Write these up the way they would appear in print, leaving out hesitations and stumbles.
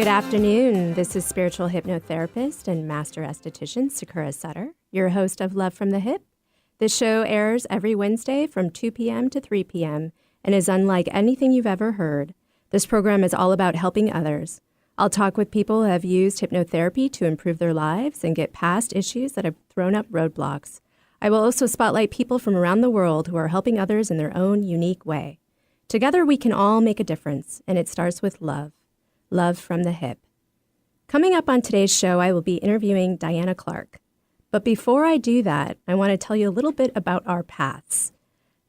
Good afternoon. This is spiritual hypnotherapist and master esthetician Sakura Sutter, your host of Love from the Hip. This show airs every Wednesday from 2 p.m. to 3 p.m. and is unlike anything you've ever heard. This program is all about helping others. I'll talk with people who have used hypnotherapy to improve their lives and get past issues that have thrown up roadblocks. I will also spotlight people from around the world who are helping others in their own unique way. Together we can all make a difference, and it starts with love. Love from the Hip. Coming up on today's show, I will be interviewing Diana Clark. But before I do that, I want to tell you a little bit about our paths.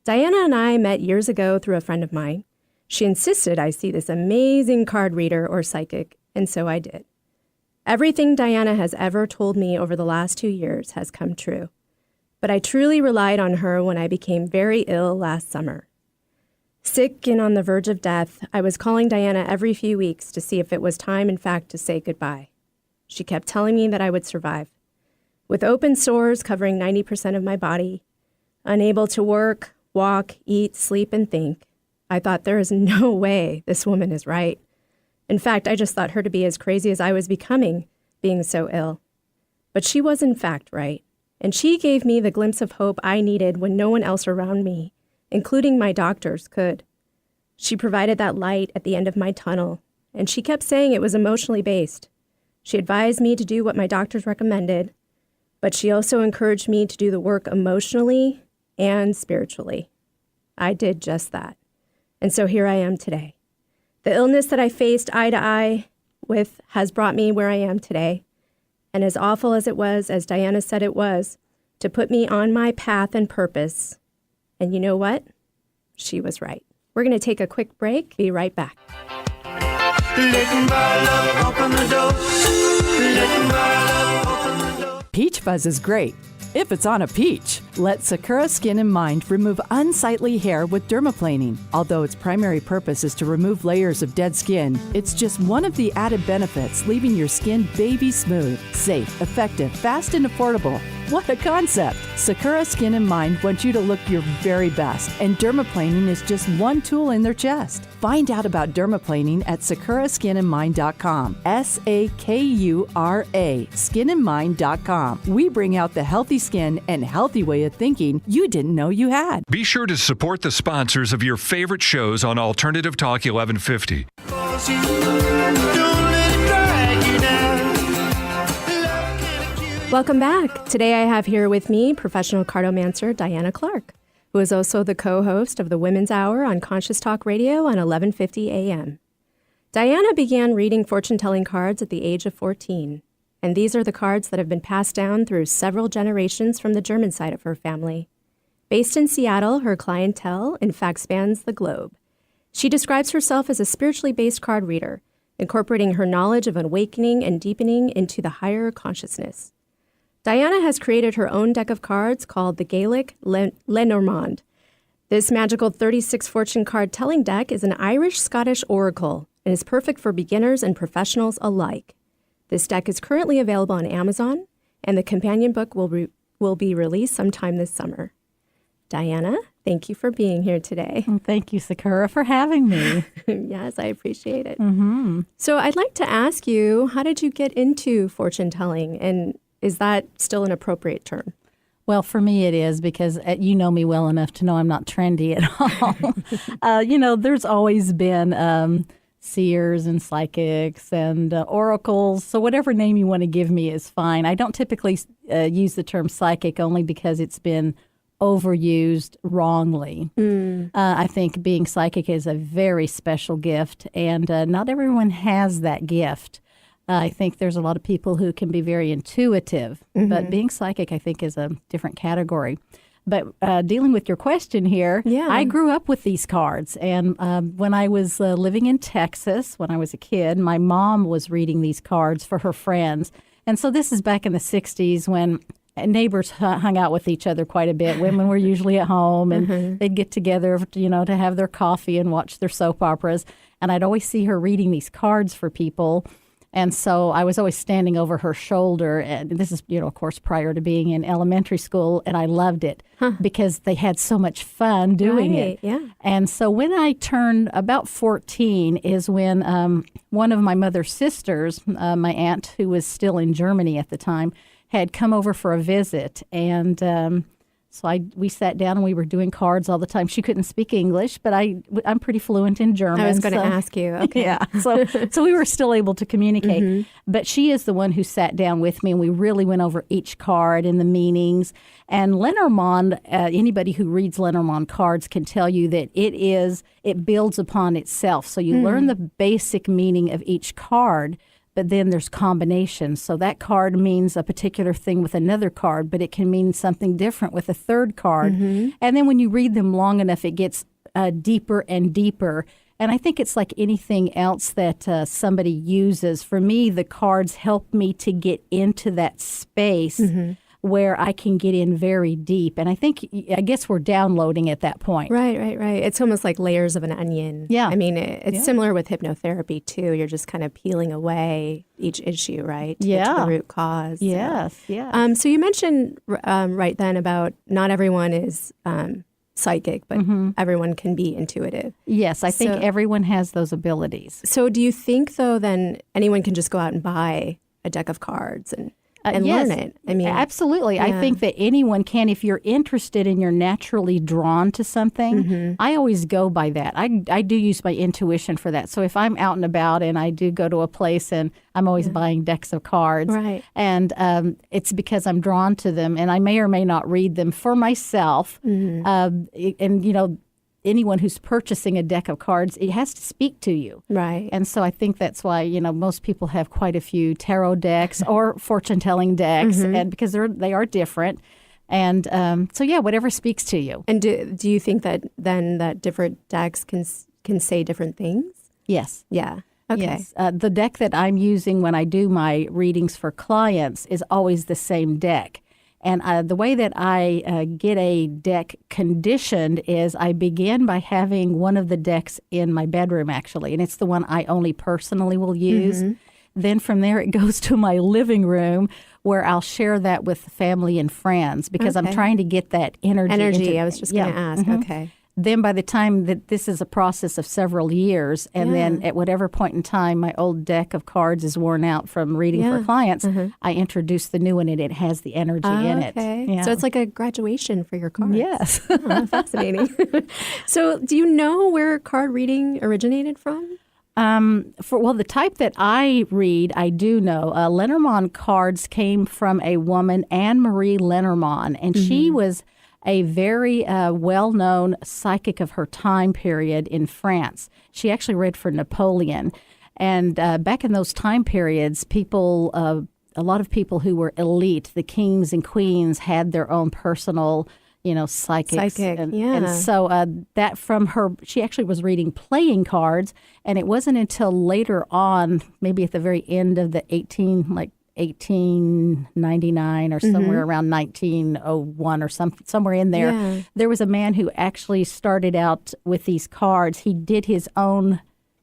Diana and I met years ago through a friend of mine. She insisted I see this amazing card reader or psychic, and so I did. Everything Diana has ever told me over the last 2 years has come true. But I truly relied on her when I became very ill last summer. Sick and on the verge of death, I was calling Diana every few weeks to see if it was time, in fact, to say goodbye. She kept telling me that I would survive. With open sores covering 90% of my body, unable to work, walk, eat, sleep, and think, I thought there is no way this woman is right. In fact, I just thought her to be as crazy as I was becoming, being so ill. But she was in fact right, and she gave me the glimpse of hope I needed when no one else around me, including my doctors, could. She provided that light at the end of my tunnel, and she kept saying it was emotionally based. She advised me to do what my doctors recommended, but she also encouraged me to do the work emotionally and spiritually. I did just that. And so here I am today. The illness that I faced eye to eye with has brought me where I am today. And as awful as it was, as Diana said it was, to put me on my path and purpose. And you know what? She was right. We're going to take a quick break. Be right back. Peach fuzz is great if it's on a peach. Let Sakura Skin and Mind remove unsightly hair with dermaplaning. Although its primary purpose is to remove layers of dead skin, it's just one of the added benefits, leaving your skin baby smooth, safe, effective, fast, and affordable. What a concept! Sakura Skin and Mind wants you to look your very best, and dermaplaning is just one tool in their chest. Find out about dermaplaning at sakuraskinandmind.com. SAKURA, skinandmind.com. We bring out the healthy skin and healthy way of thinking you didn't know you had. Be sure to support the sponsors of your favorite shows on Alternative Talk 1150. Welcome back. Today I have here with me professional cartomancer Diana Clark, who is also the co-host of the Women's Hour on Conscious Talk Radio on 1150 a.m. Diana began reading fortune-telling cards at the age of 14, and these are the cards that have been passed down through several generations from the German side of her family. Based in Seattle, her clientele, in fact, spans the globe. She describes herself as a spiritually based card reader, incorporating her knowledge of awakening and deepening into the higher consciousness. Diana has created her own deck of cards called the Gaelic Lenormand. This magical 36 fortune card telling deck is an Irish-Scottish oracle and is perfect for beginners and professionals alike. This deck is currently available on Amazon, and the companion book will be released sometime this summer. Diana, thank you for being here today. Thank you, Sakura, for having me. Yes, I appreciate it. Mm-hmm. So I'd like to ask you, how did you get into fortune telling, and is that still an appropriate term? Well, for me it is, because you know me well enough to know I'm not trendy at all. There's always been seers and psychics and oracles, so whatever name you want to give me is fine. I don't typically use the term psychic only because it's been overused wrongly. I think being psychic is a very special gift, and not everyone has that gift. I think there's a lot of people who can be very intuitive, but being psychic, I think, is a different category. But dealing with your question here, I grew up with these cards. And when I was living in Texas, when I was a kid, my mom was reading these cards for her friends. And so this is back in the 60s when neighbors hung out with each other quite a bit. Women were usually at home, and they'd get together, to have their coffee and watch their soap operas. And I'd always see her reading these cards for people. And so I was always standing over her shoulder. And this is, of course, prior to being in elementary school. And I loved it because they had so much fun doing it. Yeah. And so when I turned about 14 is when one of my mother's sisters, my aunt, who was still in Germany at the time, had come over for a visit. And so we sat down and we were doing cards all the time. She couldn't speak English, but I'm pretty fluent in German. I was going to ask you. Okay. Yeah. So we were still able to communicate. Mm-hmm. But she is the one who sat down with me, and we really went over each card and the meanings. And Lenormand, anybody who reads Lenormand cards can tell you that it builds upon itself. So you learn the basic meaning of each card, but then there's combinations. So that card means a particular thing with another card, but it can mean something different with a third card. Mm-hmm. And then when you read them long enough, it gets deeper and deeper. And I think it's like anything else that somebody uses. For me, the cards help me to get into that space where I can get in very deep. And I guess we're downloading at that point. Right. It's almost like layers of an onion. Yeah. I mean, it's similar with hypnotherapy, too. You're just kind of peeling away each issue, right? To get to the root cause. Yes, yeah. So you mentioned right then about not everyone is psychic, but everyone can be intuitive. Yes, I think everyone has those abilities. So do you think, though, then anyone can just go out and buy a deck of cards and yes, learn it? I mean, absolutely. I think that anyone can, if you're interested and you're naturally drawn to something. I always go by that. I do use my intuition for that. So if I'm out and about and I do go to a place and I'm always buying decks of cards, right. And it's because I'm drawn to them, and I may or may not read them for myself. And anyone who's purchasing a deck of cards, it has to speak to you. Right. And so I think that's why, most people have quite a few tarot decks or fortune-telling decks, and because they are different. And whatever speaks to you. And do you think that then that different decks can say different things? Yes. Yeah. Okay. Yes. The deck that I'm using when I do my readings for clients is always the same deck. And the way that I get a deck conditioned is I begin by having one of the decks in my bedroom, actually, and it's the one I only personally will use. Then from there, it goes to my living room where I'll share that with family and friends because I'm trying to get that energy. I was just going to ask. Okay. Then by the time that this is a process of several years, and then at whatever point in time my old deck of cards is worn out from reading for clients, I introduce the new one and it has the energy in it. Okay. So it's like a graduation for your cards. Yes. Fascinating. So do you know where card reading originated from? The type that I read, I do know. Lenormand cards came from a woman, Anne Marie Lenormand, and she was a very well-known psychic of her time period in France. She actually read for Napoleon. And back in those time periods, a lot of people who were elite, the kings and queens, had their own personal, psychics. And so that from her, she actually was reading playing cards. And it wasn't until later on, maybe at the very end of the 1899 or somewhere around 1901 or somewhere in there, there was a man who actually started out with these cards. He did his own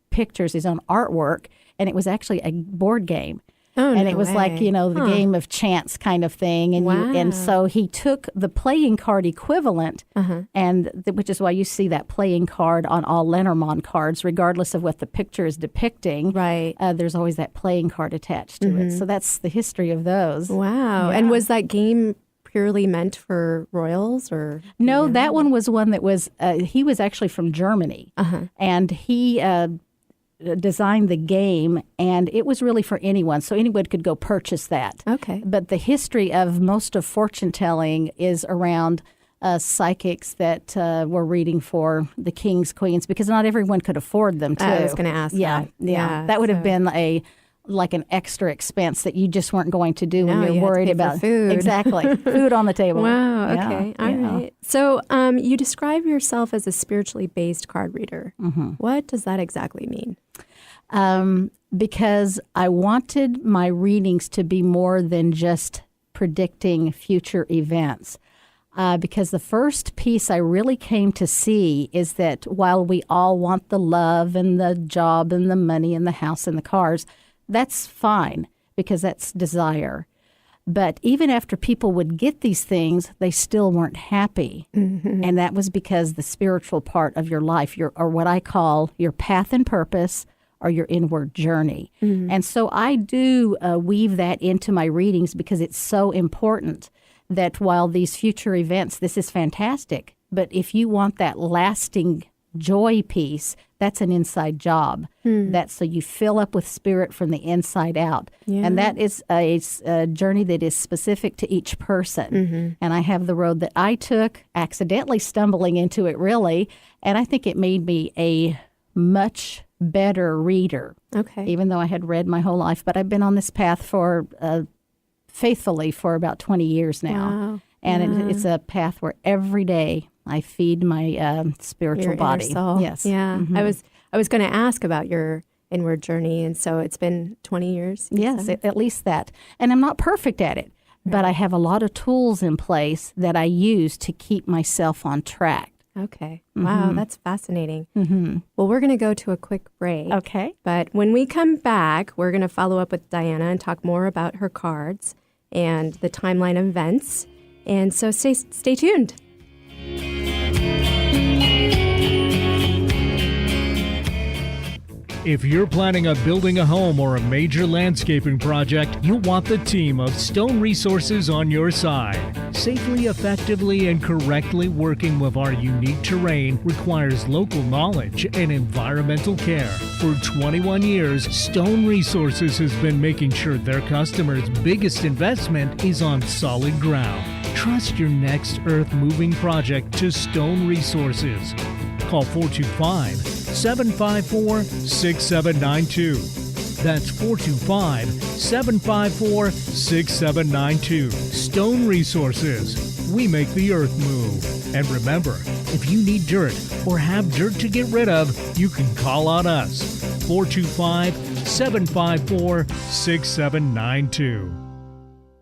pictures, his own artwork, and it was actually a board game. And it was like, the game of chance kind of thing. And and so he took the playing card equivalent, which is why you see that playing card on all Lenormand cards, regardless of what the picture is depicting. Right. There's always that playing card attached to it. So that's the history of those. Wow. Yeah. And was that game purely meant for royals or? No, that one was one that was, he was actually from Germany. And he designed the game, and it was really for anyone, so anyone could go purchase that. Okay. But the history of most of fortune telling is around psychics that were reading for the kings, queens, because not everyone could afford them too. I was going to ask that. Yeah. That would have been like an extra expense that you just weren't going to do when you're worried about food. Exactly. Food on the table. Wow. Okay. All right. So you describe yourself as a spiritually based card reader. What does that exactly mean? Because I wanted my readings to be more than just predicting future events. Because the first piece I really came to see is that while we all want the love and the job and the money and the house and the cars, that's fine because that's desire. But even after people would get these things, they still weren't happy. Mm-hmm. And that was because the spiritual part of your life, or what I call your path and purpose, or your inward journey. Mm-hmm. And so I do weave that into my readings because it's so important that while these future events, this is fantastic, but if you want that lasting joy piece, that's an inside job. That's so you fill up with spirit from the inside out. Yeah. And that is a journey that is specific to each person. Mm-hmm. And I have the road that I took, accidentally stumbling into it really, and I think it made me a much better reader. Okay. Even though I had read my whole life, but I've been on this path for faithfully for about 20 years now. Wow. And it's a path where every day I feed my spiritual your body. Inner soul. Yes. Yeah. Mm-hmm. I was going to ask about your inward journey, and so it's been 20 years. Yes, at least that. And I'm not perfect at it, but I have a lot of tools in place that I use to keep myself on track. Okay. Wow, that's fascinating. Mm-hmm. Well, we're going to go to a quick break. Okay. But when we come back, we're going to follow up with Diana and talk more about her cards and the timeline of events. And so stay tuned. If you're planning on building a home or a major landscaping project, you'll want the team of Stone Resources on your side. Safely, effectively, and correctly working with our unique terrain requires local knowledge and environmental care. For 21 years, Stone Resources has been making sure their customers' biggest investment is on solid ground. Trust your next earth-moving project to Stone Resources. Call 425-754-6792. That's 425-754-6792. Stone Resources. We make the earth move. And remember, if you need dirt or have dirt to get rid of, you can call on us. 425-754-6792.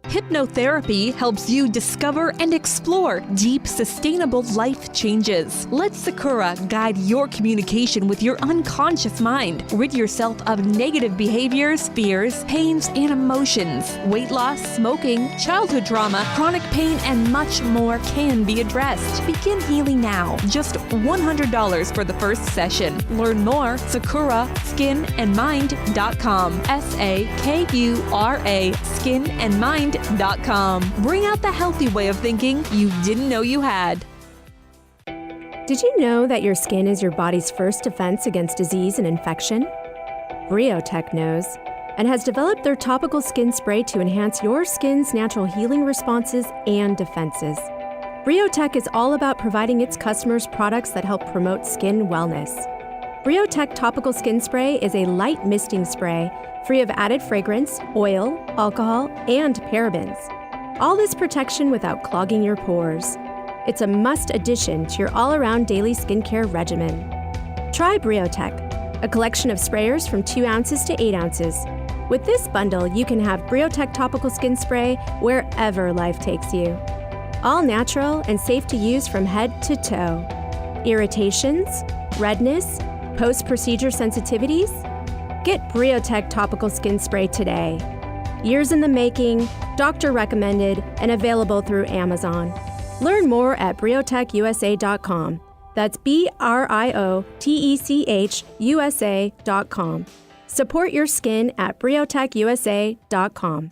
Hypnotherapy helps you discover and explore deep, sustainable life changes. Let Sakura guide your communication with your unconscious mind. Rid yourself of negative behaviors, fears, pains, and emotions. Weight loss, smoking, childhood trauma, chronic pain, and much more can be addressed. Begin healing now. Just $100 for the first session. Learn more, SakuraSkinandMind.com. SAKURA skinandmind.com. Bring out the healthy way of thinking you didn't know you had. Did you know that your skin is your body's first defense against disease and infection? Briotech knows and has developed their topical skin spray to enhance your skin's natural healing responses and defenses. Briotech is all about providing its customers products that help promote skin wellness. Briotech Topical Skin Spray is a light misting spray free of added fragrance, oil, alcohol, and parabens. All this protection without clogging your pores. It's a must addition to your all-around daily skincare regimen. Try Briotech, a collection of sprayers from 2 ounces to 8 ounces. With this bundle, you can have Briotech Topical Skin Spray wherever life takes you. All natural and safe to use from head to toe. Irritations, redness, post-procedure sensitivities? Get Briotech Topical Skin Spray today. Years in the making, doctor recommended, and available through Amazon. Learn more at briotechusa.com. That's BRIOTECHUSA.com. Support your skin at briotechusa.com.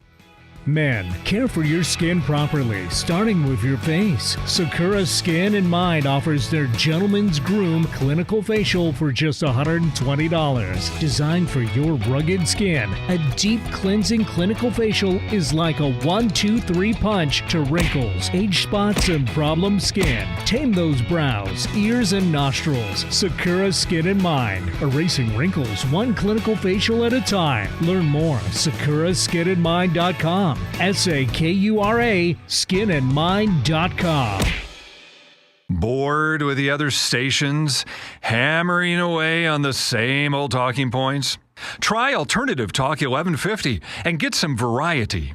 Men, care for your skin properly, starting with your face. Sakura Skin and Mind offers their Gentleman's Groom Clinical Facial for just $120. Designed for your rugged skin, a deep cleansing clinical facial is like a 1-2-3 punch to wrinkles, age spots, and problem skin. Tame those brows, ears, and nostrils. Sakura Skin and Mind, erasing wrinkles one clinical facial at a time. Learn more at sakuraskinandmind.com. SAKURA skinandmind.com. Bored with the other stations, hammering away on the same old talking points? Try Alternative Talk 1150 and get some variety.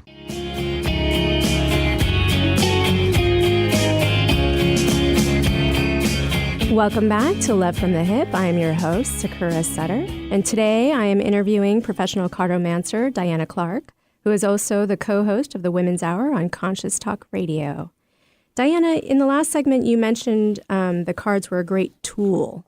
Welcome back to Love from the Hip. I am your host, Sakura Sutter, and today I am interviewing professional cartomancer Diana Clark, who is also the co-host of the Women's Hour on Conscious Talk Radio. Diana, in the last segment, you mentioned the cards were a great tool.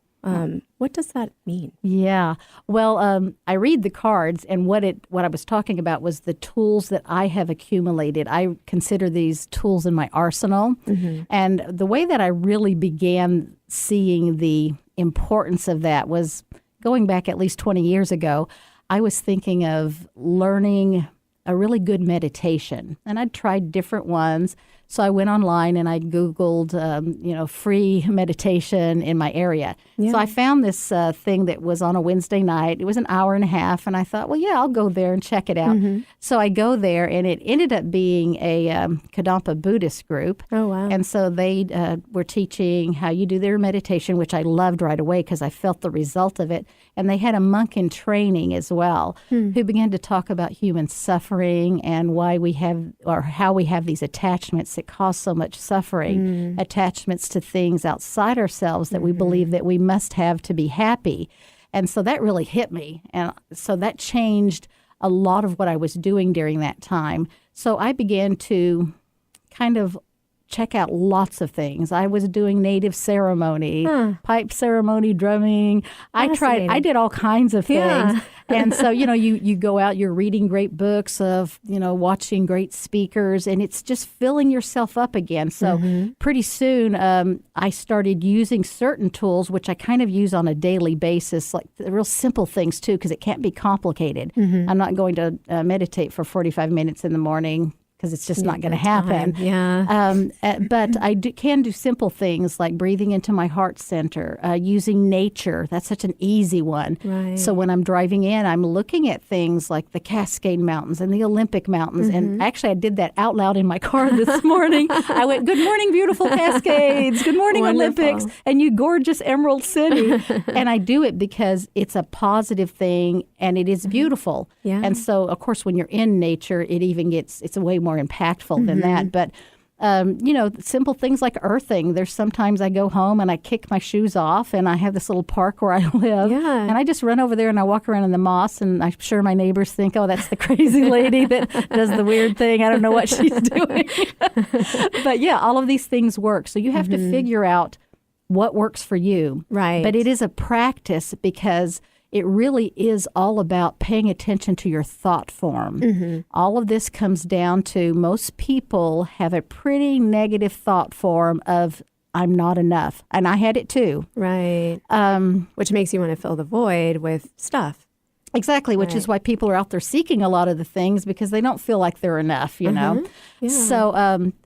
What does that mean? Yeah. Well, I read the cards, and what I was talking about was the tools that I have accumulated. I consider these tools in my arsenal. Mm-hmm. And the way that I really began seeing the importance of that was going back at least 20 years ago. I was thinking of learning a really good meditation, and I'd tried different ones. So I went online and I Googled, free meditation in my area. Yeah. So I found this thing that was on a Wednesday night. It was an hour and a half, and I thought, well, yeah, I'll go there and check it out. Mm-hmm. So I go there, and it ended up being a Kadampa Buddhist group. Oh, wow. And so they were teaching how you do their meditation, which I loved right away because I felt the result of it. And they had a monk in training as well who began to talk about human suffering and why we have, or how we have these attachments that cause so much suffering, attachments to things outside ourselves that we believe that we must have to be happy. And so that really hit me. And so that changed a lot of what I was doing during that time. So I began to kind of check out lots of things. I was doing native ceremony, pipe ceremony, drumming. I did all kinds of things. Yeah. And so, you go out, you're reading great books of, watching great speakers, and it's just filling yourself up again. So pretty soon I started using certain tools, which I kind of use on a daily basis, like the real simple things too, because it can't be complicated. I'm not going to meditate for 45 minutes in the morning, because it's just not going to happen. Yeah. But I can do simple things like breathing into my heart center, using nature. That's such an easy one. Right. So when I'm driving in, I'm looking at things like the Cascade Mountains and the Olympic Mountains. And actually, I did that out loud in my car this morning. I went, "Good morning, beautiful Cascades. Good morning, Wonderful. Olympics. And you gorgeous Emerald City." And I do it because it's a positive thing and it is beautiful. Yeah. And so, of course, when you're in nature, it's a way more impactful than that. But, simple things like earthing. There's sometimes I go home and I kick my shoes off, and I have this little park where I live. Yeah. And I just run over there and I walk around in the moss, and I'm sure my neighbors think, oh, that's the crazy lady that does the weird thing. I don't know what she's doing. But yeah, all of these things work. So you have to figure out what works for you. Right. But it is a practice because it really is all about paying attention to your thought form. All of this comes down to most people have a pretty negative thought form of, I'm not enough. And I had it too. Right. Which makes you want to fill the void with stuff. Exactly, which is why people are out there seeking a lot of the things, because they don't feel like they're enough, know? Yeah.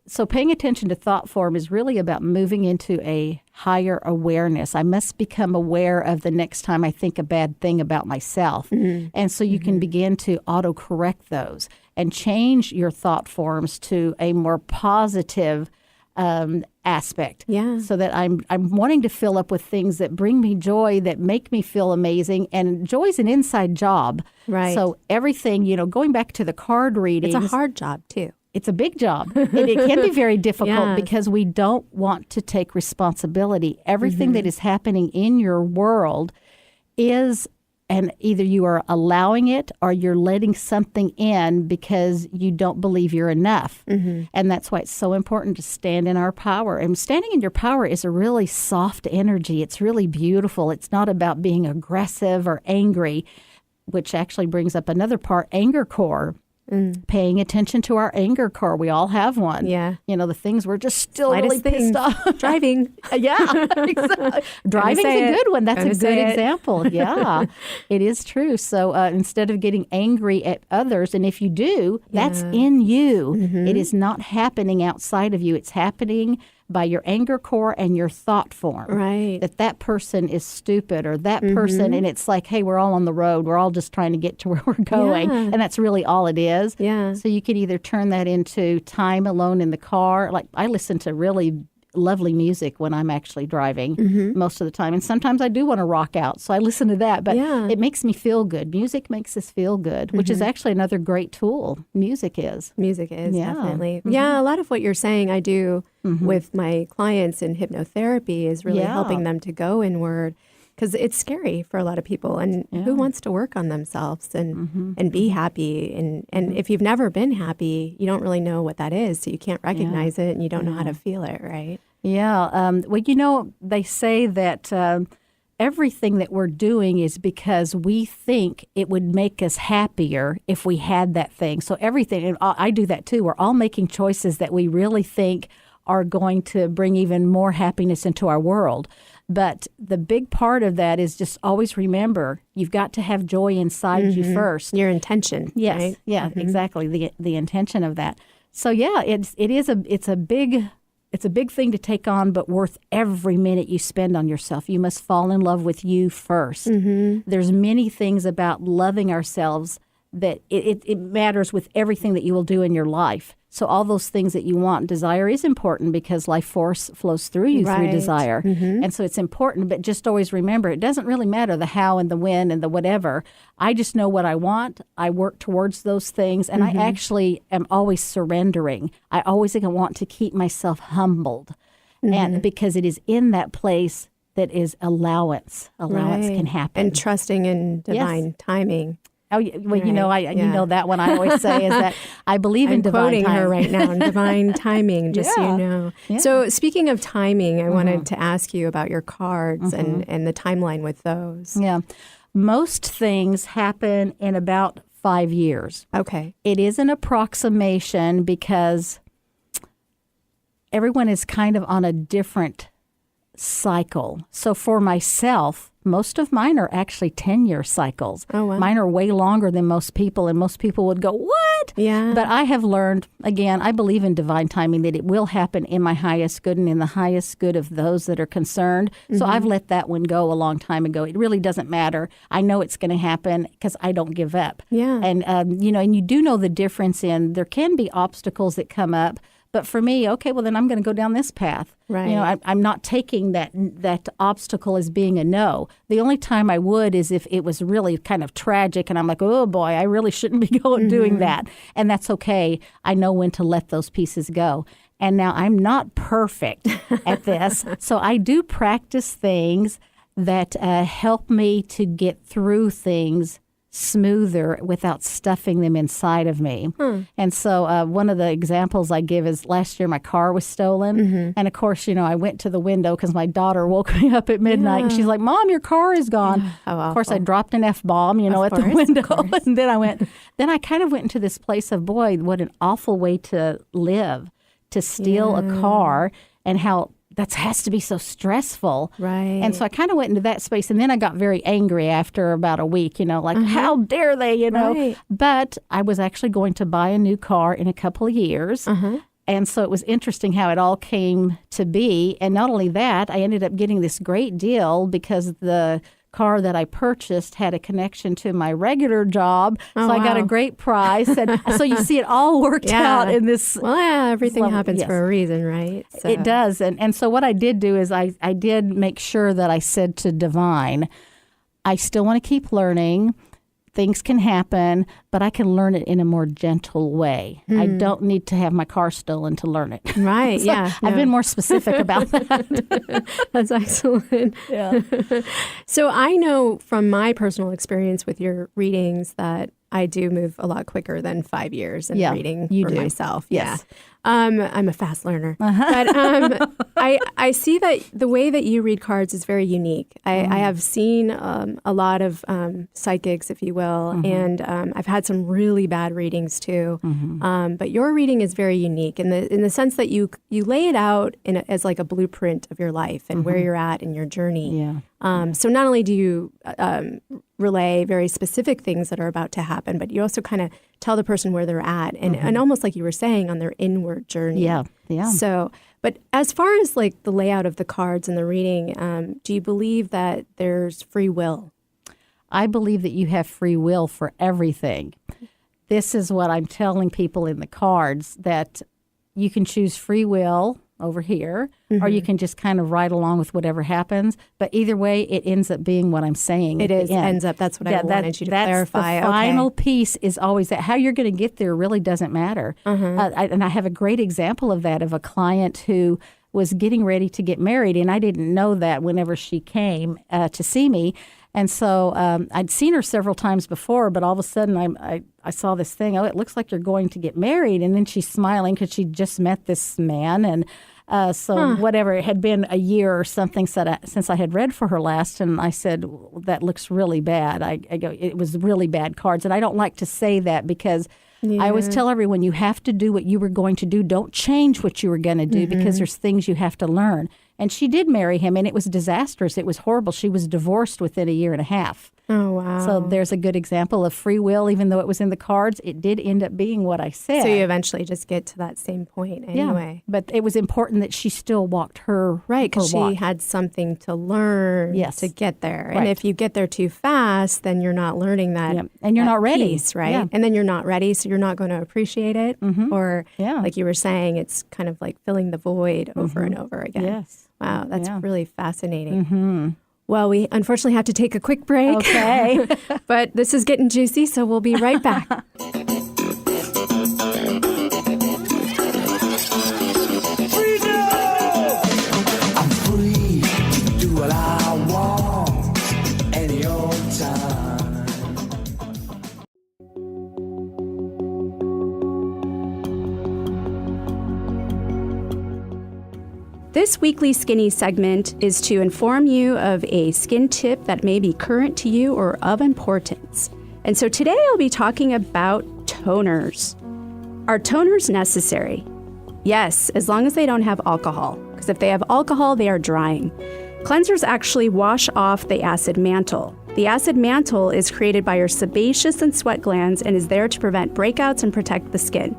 So paying attention to thought form is really about moving into a higher awareness. I must become aware of the next time I think a bad thing about myself. And so you can begin to auto-correct those and change your thought forms to a more positive aspect. Yeah. So that I'm wanting to fill up with things that bring me joy, that make me feel amazing. And joy is an inside job. Right. So everything, going back to the card readings. It's a hard job, too. It's a big job. And it can be very difficult Yes. because we don't want to take responsibility. Everything that is happening in your world is, and either you are allowing it or you're letting something in because you don't believe you're enough. And that's why it's so important to stand in our power. And standing in your power is a really soft energy. It's really beautiful. It's not about being aggressive or angry, which actually brings up another part, anger core. Paying attention to our anger core. We all have one. Yeah. The things we're just still Slightest really pissed off. Driving. Yeah, exactly. Driving's a good one. That's a good example. Yeah, it is true. So instead of getting angry at others, and if you do, that's in you. It is not happening outside of you. It's happening by your anger core and your thought form. Right. That person is stupid, or that person, and it's like, hey, we're all on the road. We're all just trying to get to where we're going. Yeah. And that's really all it is. Yeah. So you could either turn that into time alone in the car. Like I listen to really lovely music when I'm actually driving most of the time. And sometimes I do want to rock out, so I listen to that. But it makes me feel good. Music makes us feel good, which is actually another great tool. Music is. Music is, Yeah. definitely. Yeah, a lot of what you're saying I do with my clients in hypnotherapy is really Yeah. helping them to go inward, because it's scary for a lot of people. And who wants to work on themselves and be happy? And if you've never been happy, you don't really know what that is. So you can't recognize it and you don't know how to feel it, right? Yeah. Well, they say that everything that we're doing is because we think it would make us happier if we had that thing. So everything, and I do that too, we're all making choices that we really think are going to bring even more happiness into our world. But the big part of that is just always remember, you've got to have joy inside you first. Your intention. Yes. Right? Yeah, exactly. The intention of that. So yeah, it's a big thing to take on, but worth every minute you spend on yourself. You must fall in love with you first. There's many things about loving ourselves that it matters with everything that you will do in your life. So all those things that you want and desire is important because life force flows through you through desire. And so it's important, but just always remember, it doesn't really matter the how and the when and the whatever. I just know what I want. I work towards those things, and I actually am always surrendering. I always want to keep myself humbled, and because it is in that place that is allowance. Allowance can happen. And trusting in divine timing. Oh, well, you know, you know that one I always say is that I believe in I'm divine quoting timing. her right now, divine timing, just so Yeah. you know. Yeah. So speaking of timing, I wanted to ask you about your cards and the timeline with those. Yeah. Most things happen in about 5 years. Okay. It is an approximation because everyone is kind of on a different cycle. So for myself, most of mine are actually 10-year cycles. Oh, wow. Mine are way longer than most people, and most people would go, what? Yeah. But I have learned, again, I believe in divine timing, that it will happen in my highest good and in the highest good of those that are concerned. So I've let that one go a long time ago. It really doesn't matter. I know it's going to happen because I don't give up. Yeah. And, and you do know the difference in there can be obstacles that come up. But for me, okay, well, then I'm going to go down this path. Right. You know, I'm not taking that obstacle as being a no. The only time I would is if it was really kind of tragic and I'm like, oh, boy, I really shouldn't be doing that. And that's okay. I know when to let those pieces go. And now I'm not perfect at this. So I do practice things that help me to get through things smoother without stuffing them inside of me. And so one of the examples I give is last year my car was stolen. And of course, you know, I went to the window because my daughter woke me up at midnight and she's like, Mom, your car is gone. How Of course, I awful. dropped an F-bomb, you know, Of at the course, window. of course. And then I kind of went into this place of, boy, what an awful way to live, to steal a car, and how that has to be so stressful. Right. And so I kind of went into that space. And then I got very angry after about a week, you know, like, how dare they, you know? Right. But I was actually going to buy a new car in a couple of years. And so it was interesting how it all came to be. And not only that, I ended up getting this great deal because the car that I purchased had a connection to my regular job. Oh, so I got a wow. great price. And so you see it all worked out in this. Well, yeah, everything level. happens Yes. for a reason, right? So. It does. And so what I did do is I did make sure that I said to Divine, I still want to keep learning. Things can happen, but I can learn it in a more gentle way. I don't need to have my car stolen to learn it. Right, So yeah. I've no. been more specific about that. That's excellent. Yeah. So I know from my personal experience with your readings that I do move a lot quicker than 5 years in Yeah, reading you for do. myself. Yes. Yeah. I'm a fast learner. But I see that the way that you read cards is very unique. I have seen a lot of psychics, if you will, and I've had some really bad readings too. But your reading is very unique in the sense that you lay it out as like a blueprint of your life and where you're at in your journey. Yeah. So not only do you relay very specific things that are about to happen, but you also kind of tell the person where they're at and almost like you were saying on their inward journey. Yeah. Yeah. So, but as far as like the layout of the cards and the reading, do you believe that there's free will? I believe that you have free will for everything. This is what I'm telling people in the cards, that you can choose free will over here, or you can just kind of ride along with whatever happens. But either way, it ends up being what I'm saying. It ends up. That's what I wanted you to clarify. The final piece is always that. How you're going to get there really doesn't matter. And I have a great example of that, of a client who was getting ready to get married, and I didn't know that whenever she came to see me. And so I'd seen her several times before, but all of a sudden I saw this thing. Oh, it looks like you're going to get married. And then she's smiling because she just met this man. And whatever, it had been a year or something since I had read for her last. And I said, well, that looks really bad. I go, it was really bad cards. And I don't like to say that because I always tell everyone, you have to do what you were going to do. Don't change what you were going to do because there's things you have to learn. And she did marry him, and it was disastrous. It was horrible. She was divorced within a year and a half. Oh, wow. So there's a good example of free will. Even though it was in the cards, it did end up being what I said. So you eventually just get to that same point anyway. Yeah, but it was important that she still walked her right, because walk. she had something to learn to get there. Right. And if you get there too fast, then you're not learning that. And you're not ready. Piece, right? Yeah. And then you're not ready, so you're not going to appreciate it. Or like you were saying, it's kind of like filling the void over and over again. Yes. Wow, that's really fascinating. Well, we unfortunately have to take a quick break. Okay. But this is getting juicy, so we'll be right back. I'm free to do what I want any old time. This weekly Skinny segment is to inform you of a skin tip that may be current to you or of importance. And so today I'll be talking about toners. Are toners necessary? Yes, as long as they don't have alcohol, because if they have alcohol, they are drying. Cleansers actually wash off the acid mantle. The acid mantle is created by your sebaceous and sweat glands and is there to prevent breakouts and protect the skin.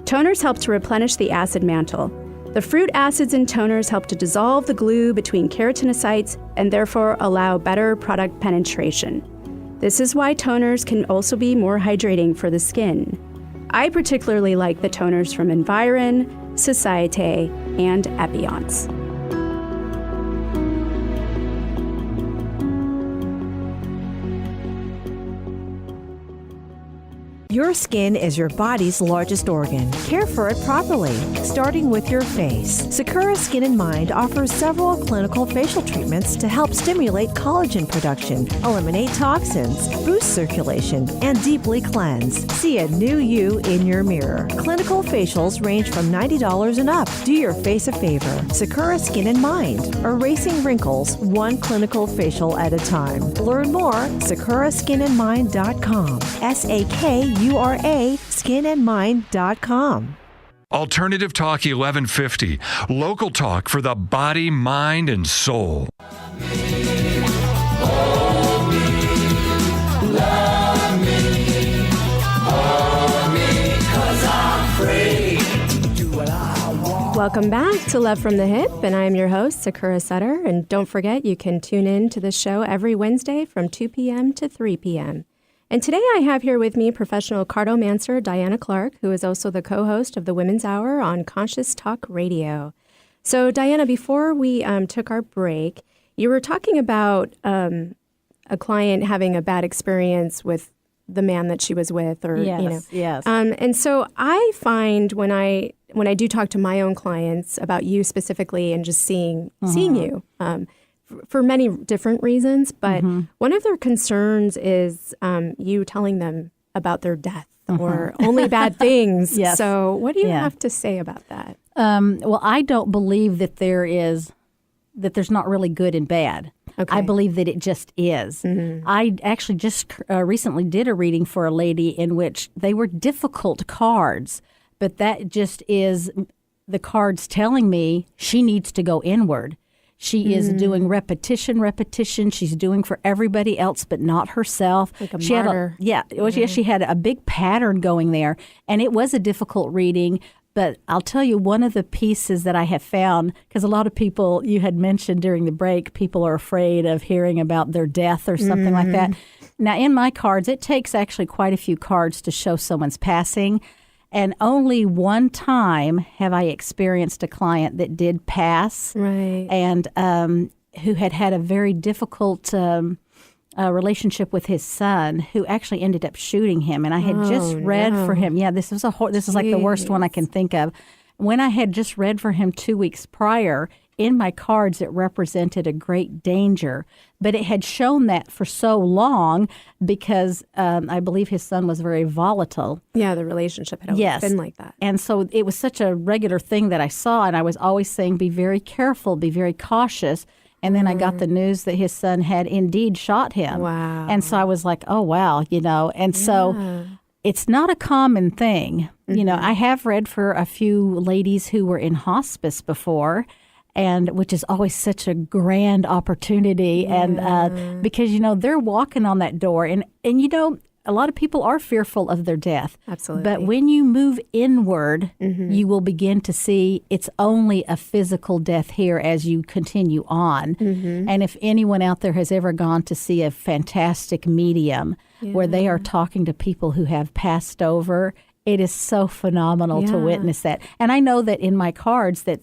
Toners help to replenish the acid mantle. The fruit acids in toners help to dissolve the glue between keratinocytes and therefore allow better product penetration. This is why toners can also be more hydrating for the skin. I particularly like the toners from Environ, Societe, and Epionce. Your skin is your body's largest organ. Care for it properly, starting with your face. Sakura Skin & Mind offers several clinical facial treatments to help stimulate collagen production, eliminate toxins, boost circulation, and deeply cleanse. See a new you in your mirror. Clinical facials range from $90 and up. Do your face a favor. Sakura Skin & Mind, erasing wrinkles one clinical facial at a time. Learn more, sakuraskinandmind.com. SAKURA skinandmind.com. Alternative Talk 1150. Local talk for the body, mind, and soul. Welcome back to Love from the Hip, and I'm your host, Sakura Sutter. And don't forget, you can tune in to the show every Wednesday from 2 p.m. to 3 p.m. And today I have here with me professional cartomancer Diana Clark, who is also the co-host of the Women's Hour on Conscious Talk Radio. So, Diana, before we took our break, you were talking about a client having a bad experience with the man that she was with, or Yes. And so I find when I do talk to my own clients about you specifically, and just seeing you. For many different reasons, but one of their concerns is you telling them about their death or only bad things. Yes. So what do you have to say about that? Well, I don't believe that there's not really good and bad. Okay. I believe that it just is. I actually just recently did a reading for a lady in which they were difficult cards, but that just is the cards telling me she needs to go inward. She is doing repetition. She's doing for everybody else, but not herself. Like a she martyr. She had a big pattern going there, and it was a difficult reading. But I'll tell you, one of the pieces that I have found, because a lot of people, you had mentioned during the break, people are afraid of hearing about their death or something like that. Now, in my cards, it takes actually quite a few cards to show someone's passing. And only one time have I experienced a client that did pass, Right. and who had a very difficult relationship with his son, who actually ended up shooting him. And I had just read for him. Yeah, this was like the worst one I can think of. When I had just read for him 2 weeks prior, in my cards, it represented a great danger, but it had shown that for so long because I believe his son was very volatile. Yeah, the relationship had always been like that. And so it was such a regular thing that I saw, and I was always saying, be very careful, be very cautious. And then I got the news that his son had indeed shot him. Wow. And so I was like, oh, wow, And so it's not a common thing. I have read for a few ladies who were in hospice before, and which is always such a grand opportunity. And because, they're walking on that door. And a lot of people are fearful of their death. Absolutely. But when you move inward, you will begin to see it's only a physical death here as you continue on. And if anyone out there has ever gone to see a fantastic medium where they are talking to people who have passed over, it is so phenomenal to witness that. And I know that in my cards that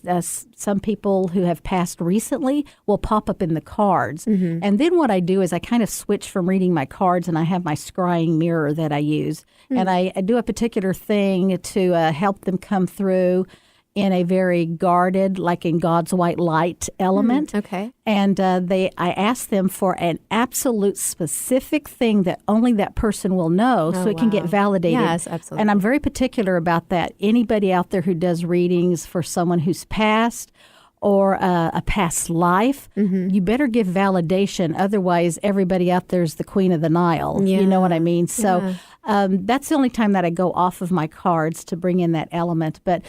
some people who have passed recently will pop up in the cards. And then what I do is I kind of switch from reading my cards, and I have my scrying mirror that I use. And I do a particular thing to help them come through in a very guarded, like in God's white light element. Okay. And I ask them for an absolute specific thing that only that person will know, so it can get validated. Yes, absolutely. And I'm very particular about that. Anybody out there who does readings for someone who's passed or a past life, you better give validation. Otherwise, everybody out there is the queen of the Nile. You know what I mean? So that's the only time that I go off of my cards to bring in that element. But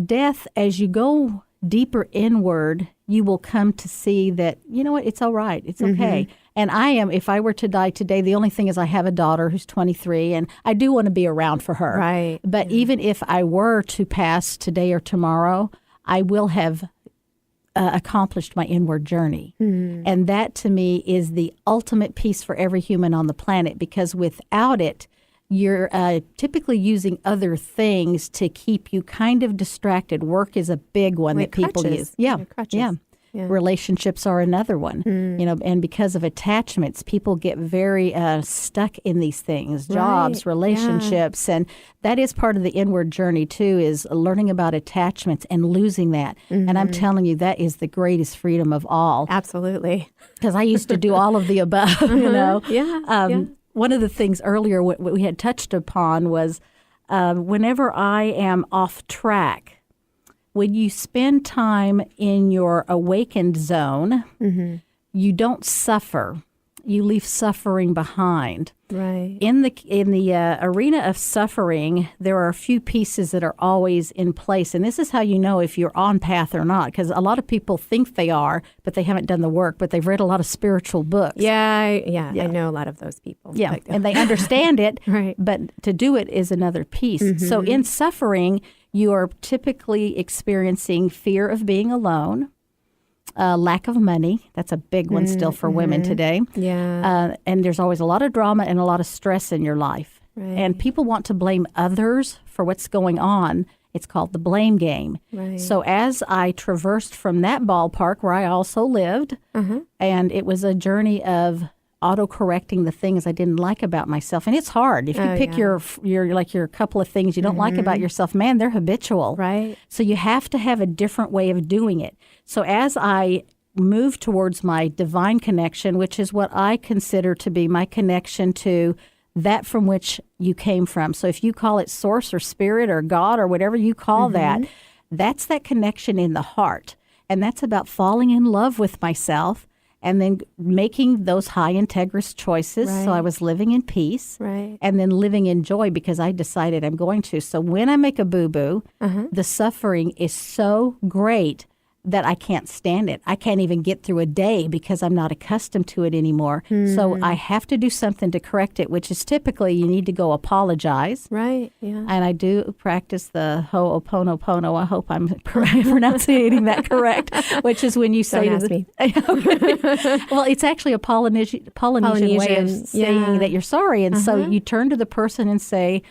death, as you go deeper inward, you will come to see that, you know what, it's all right. It's okay. And if I were to die today, the only thing is I have a daughter who's 23, and I do want to be around for her. Right. But even if I were to pass today or tomorrow, I will have accomplished my inward journey. And that to me is the ultimate peace for every human on the planet, because without it, you're typically using other things to keep you kind of distracted. Work is a big one that people use. Yeah. Relationships are another one. And because of attachments, people get very stuck in these things, jobs, relationships. And that is part of the inward journey too, is learning about attachments and losing that. And I'm telling you, that is the greatest freedom of all. Absolutely. Because I used to do all of the above, One of the things earlier what we had touched upon was whenever I am off track, when you spend time in your awakened zone, you don't suffer. You leave suffering behind. Right. In the arena of suffering, there are a few pieces that are always in place. And this is how you know if you're on path or not, because a lot of people think they are, but they haven't done the work, but they've read a lot of spiritual books. I know a lot of those people. Yeah, and they understand it, Right. But to do it is another piece. So in suffering, you are typically experiencing fear of being alone, lack of money. That's a big one still for women today. Yeah. And there's always a lot of drama and a lot of stress in your life. Right. And people want to blame others for what's going on. It's called the blame game. Right. So as I traversed from that ballpark where I also lived, and it was a journey of auto-correcting the things I didn't like about myself. And it's hard. If you pick your couple of things you don't like about yourself, man, they're habitual. Right. So you have to have a different way of doing it. So as I move towards my divine connection, which is what I consider to be my connection to that from which you came from. So if you call it source or spirit or God or whatever you call that, that's that connection in the heart. And that's about falling in love with myself and then making those high integrous choices. Right. So I was living in peace. Right. And then living in joy because I decided I'm going to. So when I make a boo-boo, the suffering is so great that I can't stand it. I can't even get through a day because I'm not accustomed to it anymore. So I have to do something to correct it, which is typically you need to go apologize. Right, yeah. And I do practice the Ho'oponopono. I hope I'm pronouncing that correct, which is when you say Don't to ask me. Well, it's actually a Polynesian way of saying that you're sorry. And so you turn to the person and say,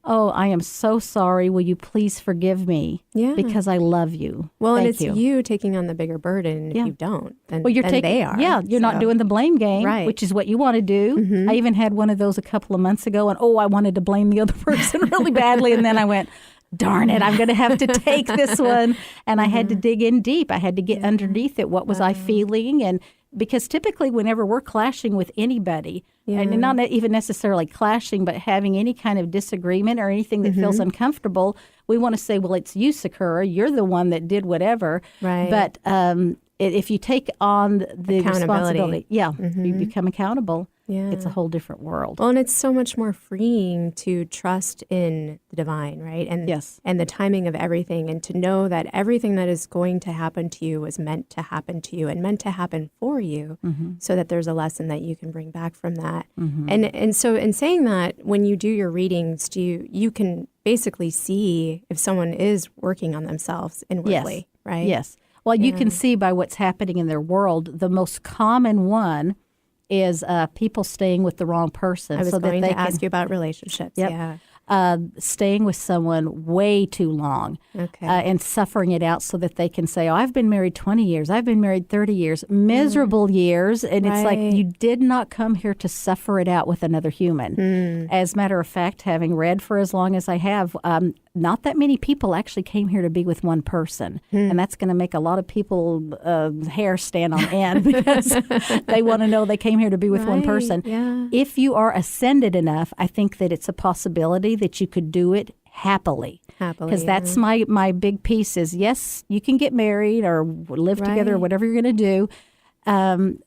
oh, I am so sorry. Will you please forgive me? Yeah. Because I love you. Well, and Thank it's you taking on the bigger burden if Yeah. you don't. Then, Well, you're then taking, they are. yeah, you're not So- doing the blame game, Right. which is what you want to do. I even had one of those a couple of months ago, and I wanted to blame the other person really badly, and then I went, darn it, I'm going to have to take this one. And I had to dig in deep. I had to get underneath it. What was I feeling? And because typically whenever we're clashing with anybody, and not even necessarily clashing, but having any kind of disagreement or anything that feels uncomfortable, we want to say, well, it's you, Sakura. You're the one that did whatever. Right. But if you take on the Accountability. responsibility, you become accountable. Yeah. It's a whole different world. Well, and it's so much more freeing to trust in the divine, right? And Yes. and the timing of everything, and to know that everything that is going to happen to you was meant to happen to you and meant to happen for you, so that there's a lesson that you can bring back from that. And so in saying that, when you do your readings, you can basically see if someone is working on themselves inwardly, right? Yes. Well, you can see by what's happening in their world. The most common one is people staying with the wrong person. I was so going that they to ask you about relationships. Yep. Yeah. Staying with someone way too long Okay. and suffering it out so that they can say, oh, I've been married 20 years, I've been married 30 years, miserable years. And it's like, Right. you did not come here to suffer it out with another human. As a matter of fact, having read for as long as I have, not that many people actually came here to be with one person. And that's going to make a lot of people hair stand on end because they want to know they came here to be with one Right, person. yeah. If you are ascended enough, I think that it's a possibility that you could do it happily. Happily, Because that's my big piece is, yes, you can get married or live together or Right. whatever you're going to do,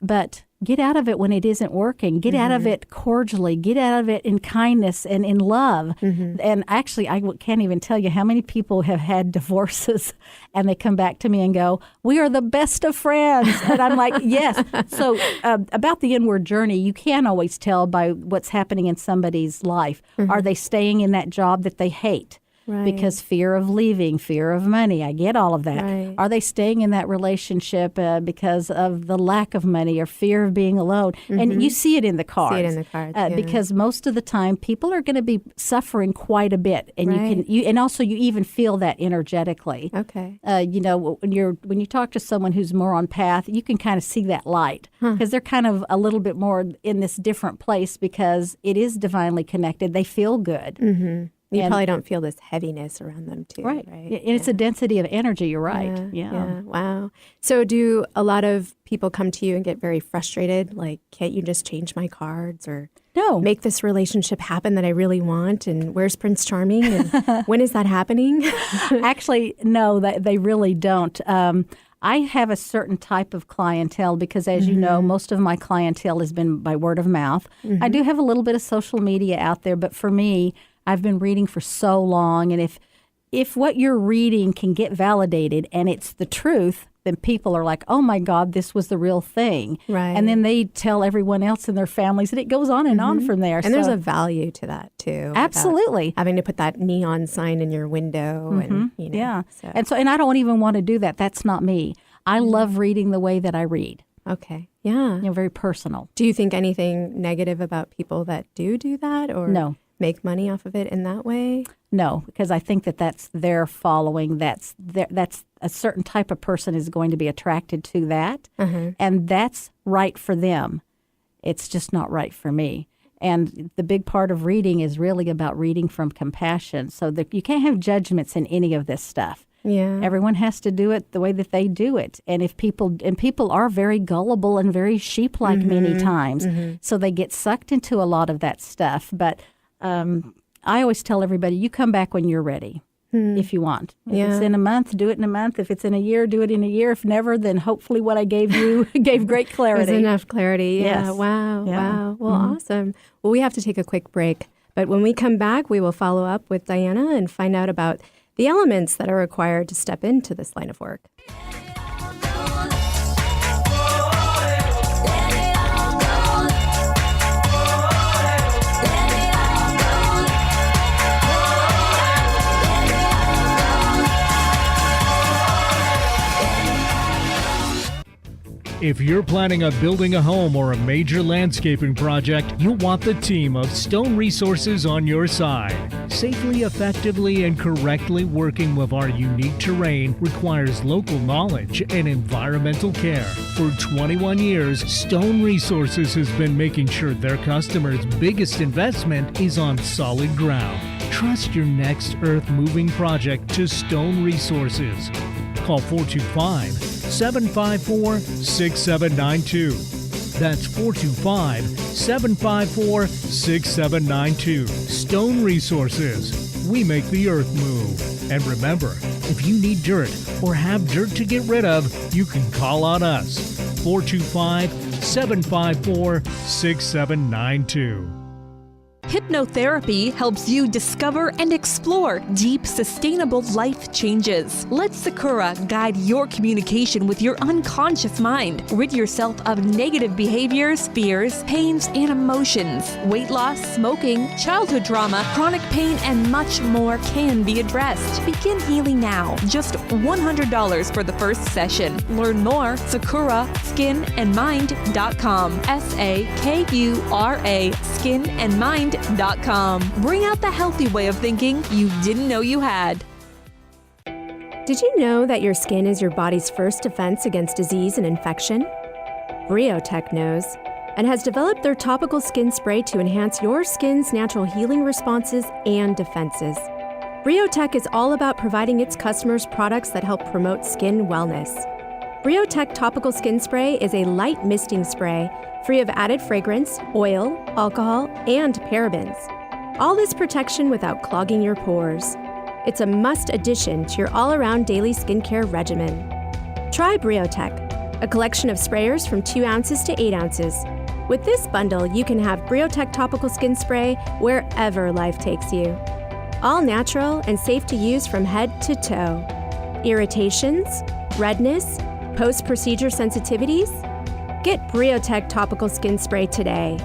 but get out of it when it isn't working. Get out of it cordially. Get out of it in kindness and in love. And actually, I can't even tell you how many people have had divorces and they come back to me and go, we are the best of friends. And I'm like, yes. So about the inward journey, you can always tell by what's happening in somebody's life. Are they staying in that job that they hate? Right. Because fear of leaving, fear of money. I get all of that. Right. Are they staying in that relationship because of the lack of money or fear of being alone? And you see it in the cards. See it in the cards, yeah. Because most of the time, people are going to be suffering quite a bit, and Right. and also you even feel that energetically. Okay. When you talk to someone who's more on path, you can kind of see that light because they're kind of a little bit more in this different place because it is divinely connected. They feel good. You And- probably don't feel this heaviness around them too, right? And it's a density of energy. You're right. Yeah. Wow. So do a lot of people come to you and get very frustrated? Like, can't you just change my cards or No. make this relationship happen that I really want? And where's Prince Charming? And when is that happening? Actually, no, they really don't. I have a certain type of clientele because, as you know, most of my clientele has been by word of mouth. I do have a little bit of social media out there, but for me, I've been reading for so long, and if what you're reading can get validated and it's the truth, then people are like, oh my God, this was the real thing. Right. And then they tell everyone else in their families, and it goes on and on from there. And there's So- a value to that too. without Absolutely. having to put that neon sign in your window and Yeah. So. And I don't even want to do that. That's not me. I love reading the way that I read. Okay. Yeah. Very personal. Do you think anything negative about people that do that or No. make money off of it in that way? No, because I think that that's their following. That's a certain type of person is going to be attracted to that, and that's right for them. It's just not right for me. And the big part of reading is really about reading from compassion. So that you can't have judgments in any of this stuff. Yeah. Everyone has to do it the way that they do it. And if people are very gullible and very sheep-like many times, so they get sucked into a lot of that stuff. But I always tell everybody, you come back when you're ready, if you want. If it's in a month, do it in a month. If it's in a year, do it in a year. If never, then hopefully what I gave you gave great clarity. There's enough clarity. Yeah. Yes. Wow. Yeah. Wow. Well, awesome. Well, we have to take a quick break. But when we come back, we will follow up with Diana and find out about the elements that are required to step into this line of work. If you're planning on building a home or a major landscaping project, you'll want the team of Stone Resources on your side. Safely, effectively, and correctly working with our unique terrain requires local knowledge and environmental care. For 21 years, Stone Resources has been making sure their customers' biggest investment is on solid ground. Trust your next earth-moving project to Stone Resources. Call 425-754-6792. That's 425-754-6792. Stone Resources. We make the earth move. And remember, if you need dirt or have dirt to get rid of, you can call on us. 425-754-6792. Hypnotherapy helps you discover and explore deep, sustainable life changes. Let Sakura guide your communication with your unconscious mind. Rid yourself of negative behaviors, fears, pains, and emotions. Weight loss, smoking, childhood trauma, chronic pain, and much more can be addressed. Begin healing now. Just $100 for the first session. Learn more, SakuraSkinandMind.com. SAKURA skinandmind.com. Bring out the healthy way of thinking you didn't know you had. Did you know that your skin is your body's first defense against disease and infection? Briotech knows and has developed their topical skin spray to enhance your skin's natural healing responses and defenses. Briotech is all about providing its customers products that help promote skin wellness. Briotech Topical Skin Spray is a light misting spray free of added fragrance, oil, alcohol, and parabens. All this protection without clogging your pores. It's a must addition to your all-around daily skincare regimen. Try Briotech, a collection of sprayers from 2 ounces to 8 ounces. With this bundle, you can have Briotech Topical Skin Spray wherever life takes you. All natural and safe to use from head to toe. Irritations, redness, post-procedure sensitivities? Get Briotech Topical Skin Spray today.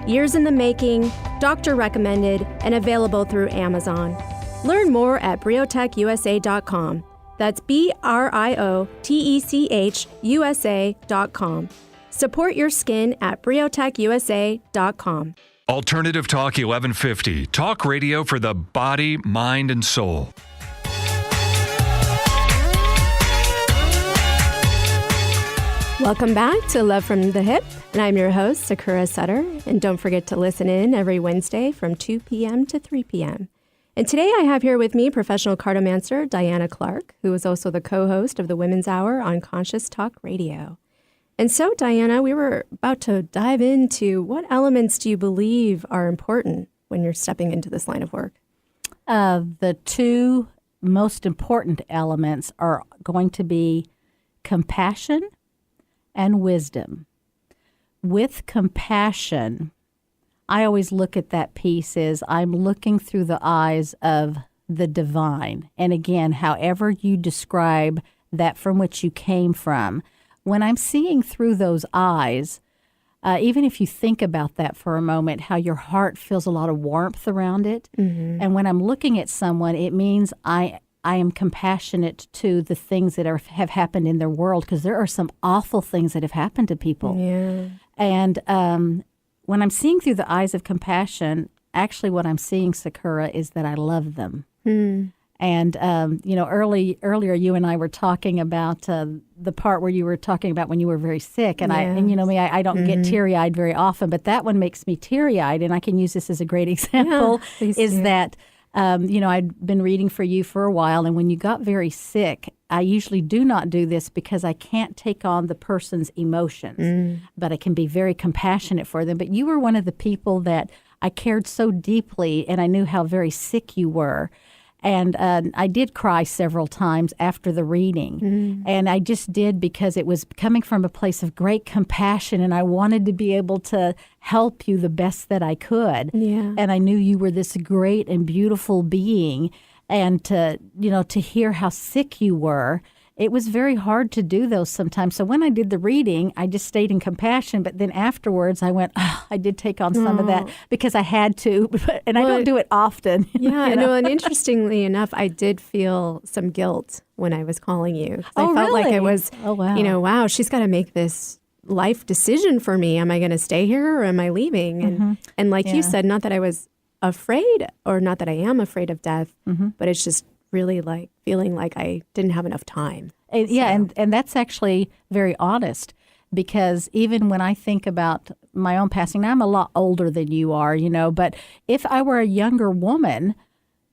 Years in the making, doctor recommended, and available through Amazon. Learn more at briotechusa.com. That's BRIOTECHUSA.com. Support your skin at briotechusa.com. Alternative Talk 1150. Talk radio for the body, mind, and soul. Welcome back to Love from the Hip, and I'm your host, Sakura Sutter. And don't forget to listen in every Wednesday from 2 p.m. to 3 p.m. And today I have here with me professional cartomancer Diana Clark, who is also the co-host of the Women's Hour on Conscious Talk Radio. And so, Diana, we were about to dive into what elements do you believe are important when you're stepping into this line of work? The 2 most important elements are going to be compassion and wisdom. With compassion, I always look at that piece as I'm looking through the eyes of the divine. And again, however you describe that from which you came from, when I'm seeing through those eyes, even if you think about that for a moment, how your heart feels a lot of warmth around it. Mm-hmm. And when I'm looking at someone, it means I am compassionate to the things that have happened in their world, because there are some awful things that have happened to people. Yeah. And when I'm seeing through the eyes of compassion, actually what I'm seeing, Sakura, is that I love them. Mm. And, earlier you and I were talking about the part where you were talking about when you were very sick. And yes. I don't get teary-eyed very often, but that one makes me teary-eyed. And I can use this as a great example, that I'd been reading for you for a while, and when you got very sick, I usually do not do this because I can't take on the person's emotions, but I can be very compassionate for them. But you were one of the people that I cared so deeply, and I knew how very sick you were. And I did cry several times after the reading. And I just did because it was coming from a place of great compassion, and I wanted to be able to help you the best that I could. Yeah. And I knew you were this great and beautiful being. And to hear how sick you were, it was very hard to do those sometimes. So when I did the reading, I just stayed in compassion. But then afterwards, I went, I did take on some of that because I had to. And I don't do it often. Yeah, you know? and interestingly enough, I did feel some guilt when I was calling you. 'Cause I felt like really? it was, wow, she's got to make this life decision for me. Am I going to stay here or am I leaving? And like you said, not that I was afraid or not that I am afraid of death, but it's just really like feeling like I didn't have enough time. And that's actually very honest, because even when I think about my own passing, now I'm a lot older than you are, but if I were a younger woman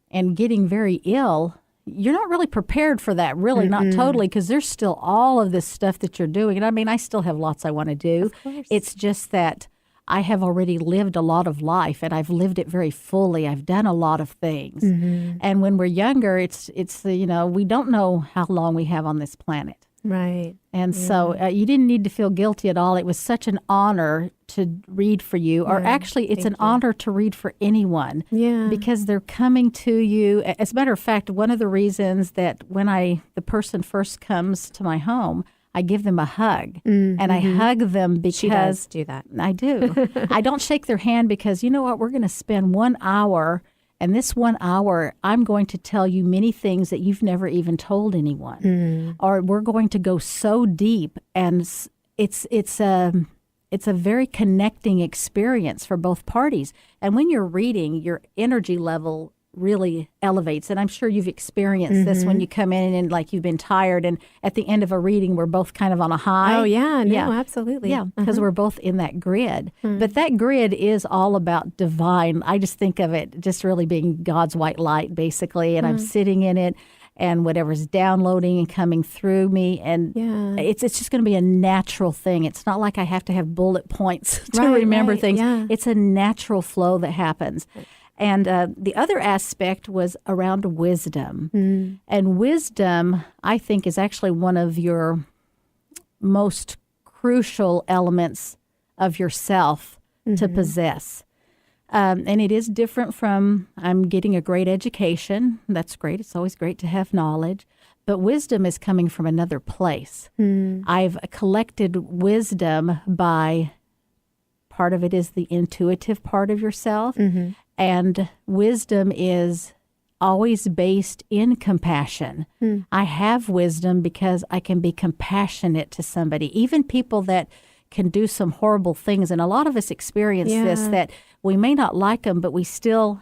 and getting very ill, you're not really prepared for that, really, not totally, because there's still all of this stuff that you're doing. And I mean, I still have lots I want to do. It's just that I have already lived a lot of life, and I've lived it very fully. I've done a lot of things. And when we're younger, it's we don't know how long we have on this planet. Right. And so you didn't need to feel guilty at all. It was such an honor to read for you, or actually it's an honor to read for anyone. Yeah. Because they're coming to you. As a matter of fact, one of the reasons that when the person first comes to my home, I give them a hug, and I hug them because she does do that. I do. I don't shake their hand because you know what? We're going to spend 1 hour, and this 1 hour, I'm going to tell you many things that you've never even told anyone, or we're going to go so deep, and it's a very connecting experience for both parties. And when you're reading, your energy level really elevates. And I'm sure you've experienced this when you come in and like you've been tired, and at the end of a reading, we're both kind of on a high. Oh, yeah. No, absolutely. Yeah, because we're both in that grid. But that grid is all about divine. I just think of it just really being God's white light, basically. And I'm sitting in it, and whatever's downloading and coming through me. And it's just going to be a natural thing. It's not like I have to have bullet points to remember things. Yeah. It's a natural flow that happens. And the other aspect was around wisdom. And wisdom, I think, is actually one of your most crucial elements of yourself to possess. And it is different from, I'm getting a great education. That's great. It's always great to have knowledge. But wisdom is coming from another place. I've collected wisdom by, part of it is the intuitive part of yourself. And wisdom is always based in compassion. I have wisdom because I can be compassionate to somebody, even people that can do some horrible things. And a lot of us experience this, that we may not like them, but we still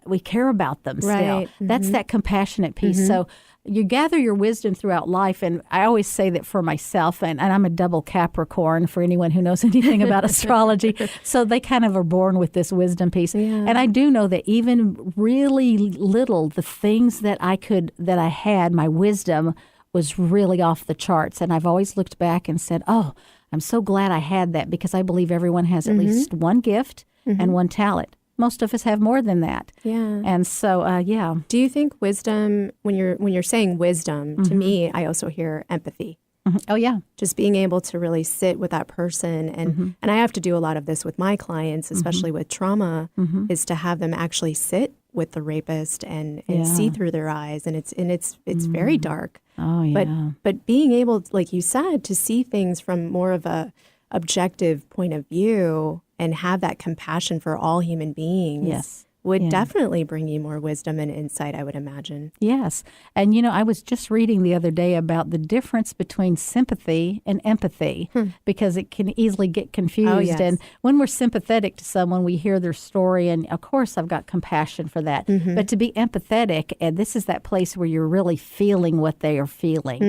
we care about them still. That's that compassionate piece. So you gather your wisdom throughout life. And I always say that for myself, and I'm a double Capricorn for anyone who knows anything about astrology. So they kind of are born with this wisdom piece. And I do know that even really little, the things that I had, my wisdom was really off the charts. And I've always looked back and said, oh, I'm so glad I had that, because I believe everyone has at least one gift and one talent. Most of us have more than that. Yeah. And so, Do you think wisdom, when you're saying wisdom, to me, I also hear empathy. Oh, yeah. Just being able to really sit with that person. And I have to do a lot of this with my clients, especially with trauma, is to have them actually sit with the rapist and see through their eyes. And it's very dark. Oh, yeah. But being able, like you said, to see things from more of a objective point of view and have that compassion for all human beings would definitely bring you more wisdom and insight, I would imagine. Yes. And, I was just reading the other day about the difference between sympathy and empathy, because it can easily get confused. Oh, yes. And when we're sympathetic to someone, we hear their story, and of course I've got compassion for that. But to be empathetic, and this is that place where you're really feeling what they are feeling.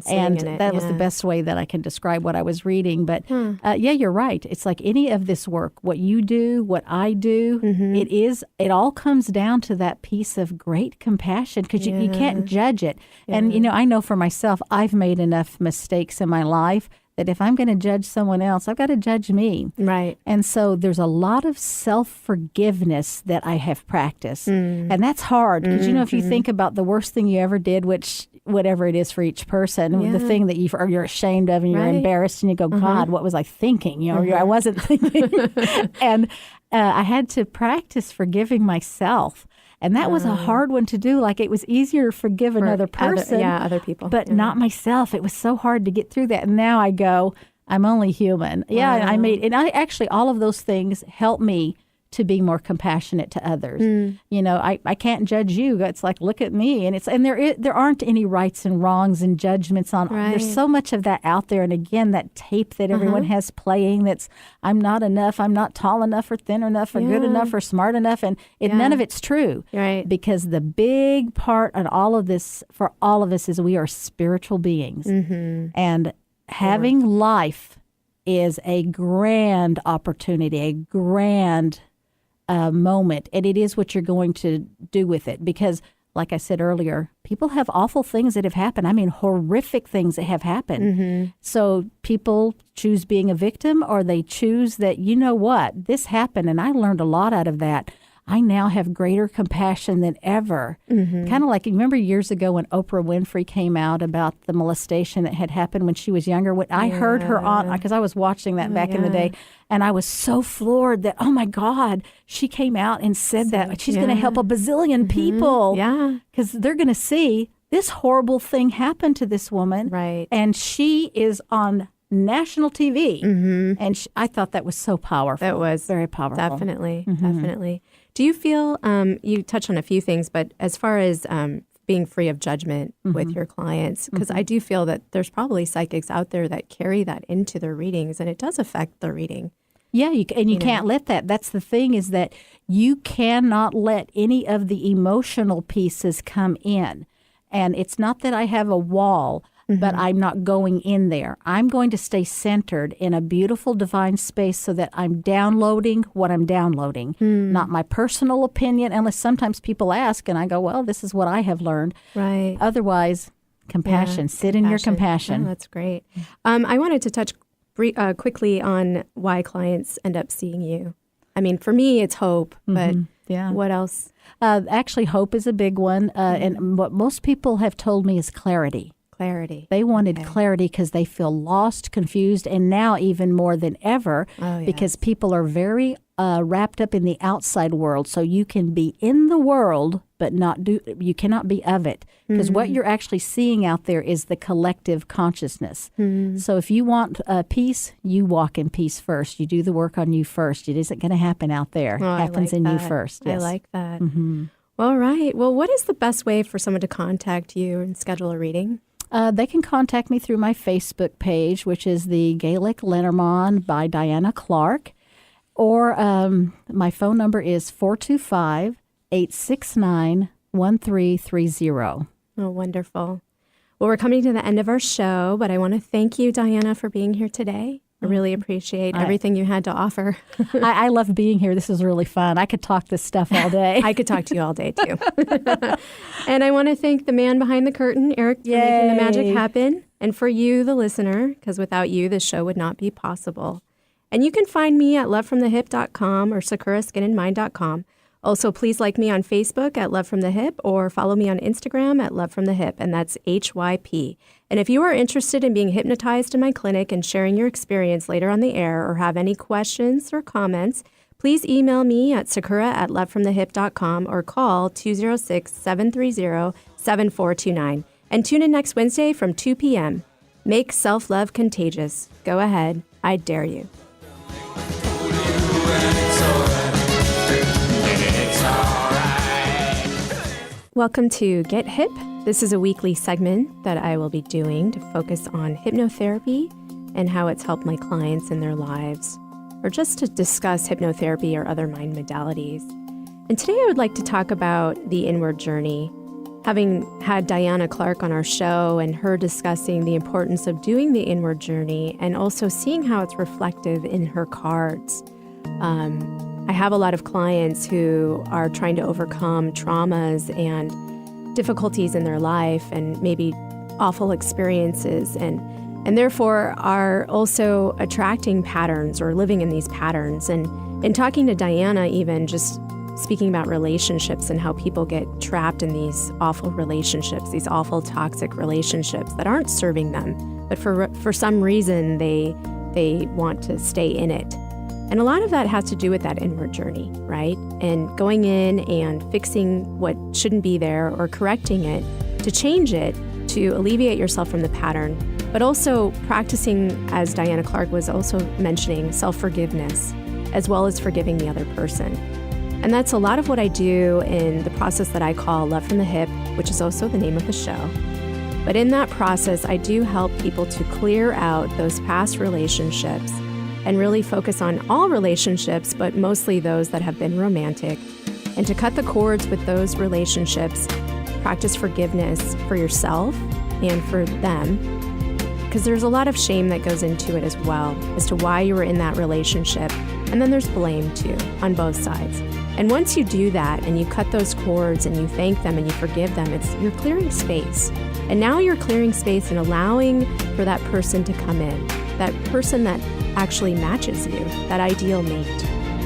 And that was the best way that I can describe what I was reading. But you're right. It's like any of this work, what you do, what I do, it all comes down to that piece of great compassion, because you can't judge it. And, I know for myself, I've made enough mistakes in my life that if I'm going to judge someone else, I've got to judge me. Right. And so there's a lot of self-forgiveness that I have practiced. And that's hard, because, if you think about the worst thing you ever did, which whatever it is for each person, the thing that you're ashamed of and you're embarrassed, and you go, God, what was I thinking? I wasn't thinking. And I had to practice forgiving myself. And that was a hard one to do. Like, it was easier to forgive another person. Other people. But not myself. It was so hard to get through that. And now I go, I'm only human. Yeah, and I actually, all of those things help me to be more compassionate to others. You know, I can't judge you. It's like, look at me. And there aren't any rights and wrongs and judgments on. Right. There's so much of that out there. And again, that tape that everyone has playing, that's I'm not enough, I'm not tall enough or thin enough or good enough or smart enough. And none of it's true. Right. Because the big part on all of this, for all of us, is we are spiritual beings. And having life is a grand opportunity, a grand moment, and it is what you're going to do with it. Because, like I said earlier, people have awful things that have happened. I mean, horrific things that have happened. So people choose being a victim, or they choose that, you know what, this happened, and I learned a lot out of that. I now have greater compassion than ever. Kind of like, remember years ago when Oprah Winfrey came out about the molestation that had happened when she was younger? When I heard her on, because I was watching that back in the day, and I was so floored that, oh my God, she came out and said that she's going to help a bazillion people. Yeah. Because they're going to see this horrible thing happen to this woman. Right. And she is on national TV. And I thought that was so powerful. That was very powerful. Definitely. Definitely. Do you feel, you touched on a few things, but as far as being free of judgment with your clients, because I do feel that there's probably psychics out there that carry that into their readings, and it does affect the reading. Yeah, you can't let that. That's the thing, is that you cannot let any of the emotional pieces come in. And it's not that I have a wall, but I'm not going in there. I'm going to stay centered in a beautiful divine space so that I'm downloading what I'm downloading, not my personal opinion, unless sometimes people ask and I go, well, this is what I have learned. Right. Otherwise, compassion. Sit in your compassion. Oh, that's great. I wanted to touch quickly on why clients end up seeing you. I mean, for me, it's hope, but what else? Actually, hope is a big one. And what most people have told me is clarity. Clarity. They wanted clarity because they feel lost, confused, and now even more than ever, because people are very wrapped up in the outside world. So you can be in the world, but you cannot be of it, because what you're actually seeing out there is the collective consciousness. So if you want peace, you walk in peace first. You do the work on you first. It isn't going to happen out there. It happens in you first. Yes. I like that. All right. Well, what is the best way for someone to contact you and schedule a reading? They can contact me through my Facebook page, which is the Gaelic Lenormand by Diana Clark, or my phone number is 425-869-1330. Oh, wonderful. Well, we're coming to the end of our show, but I want to thank you, Diana, for being here today. I really appreciate everything you had to offer. I love being here. This is really fun. I could talk this stuff all day. I could talk to you all day, too. And I want to thank the man behind the curtain, Eric, for making the magic happen. And for you, the listener, because without you, this show would not be possible. And you can find me at lovefromthehip.com or sakuraskinandmind.com. Also, please like me on Facebook at Love From The Hip, or follow me on Instagram at Love From The Hip, and that's HYP. And if you are interested in being hypnotized in my clinic and sharing your experience later on the air, or have any questions or comments, please email me at sakura@lovefromthehip.com or call 206-730-7429. And tune in next Wednesday from 2 p.m. Make self-love contagious. Go ahead. I dare you. Welcome to Get Hip. This is a weekly segment that I will be doing to focus on hypnotherapy and how it's helped my clients in their lives, or just to discuss hypnotherapy or other mind modalities. And today I would like to talk about the inward journey. Having had Diana Clark on our show and her discussing the importance of doing the inward journey and also seeing how it's reflective in her cards. I have a lot of clients who are trying to overcome traumas and difficulties in their life and maybe awful experiences and therefore are also attracting patterns or living in these patterns. And in talking to Diana, even just speaking about relationships and how people get trapped in these awful relationships, these awful toxic relationships that aren't serving them, but for some reason they want to stay in it. And a lot of that has to do with that inward journey, right? And going in and fixing what shouldn't be there or correcting it to change it, to alleviate yourself from the pattern, but also practicing, as Diana Clark was also mentioning, self-forgiveness, as well as forgiving the other person. And that's a lot of what I do in the process that I call Love from the Hip, which is also the name of the show. But in that process, I do help people to clear out those past relationships and really focus on all relationships, but mostly those that have been romantic, and to cut the cords with those relationships, practice forgiveness for yourself and for them, because there's a lot of shame that goes into it as well as to why you were in that relationship. And then there's blame too on both sides. And once you do that and you cut those cords and you thank them and you forgive them, you're clearing space. And now you're clearing space and allowing for that person to come in, that person that actually matches you, that ideal mate.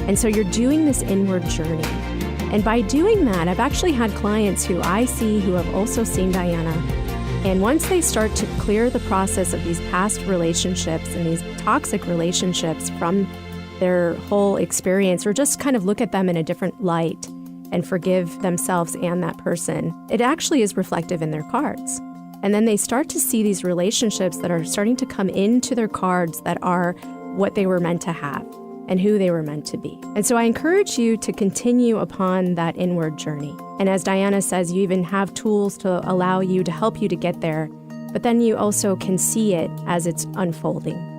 And so you're doing this inward journey. And by doing that, I've actually had clients who I see who have also seen Diana. And once they start to clear the process of these past relationships and these toxic relationships from their whole experience, or just kind of look at them in a different light and forgive themselves and that person, it actually is reflective in their cards. And then they start to see these relationships that are starting to come into their cards that are what they were meant to have and who they were meant to be. And so I encourage you to continue upon that inward journey. And as Diana says, you even have tools to allow you to help you to get there, but then you also can see it as it's unfolding.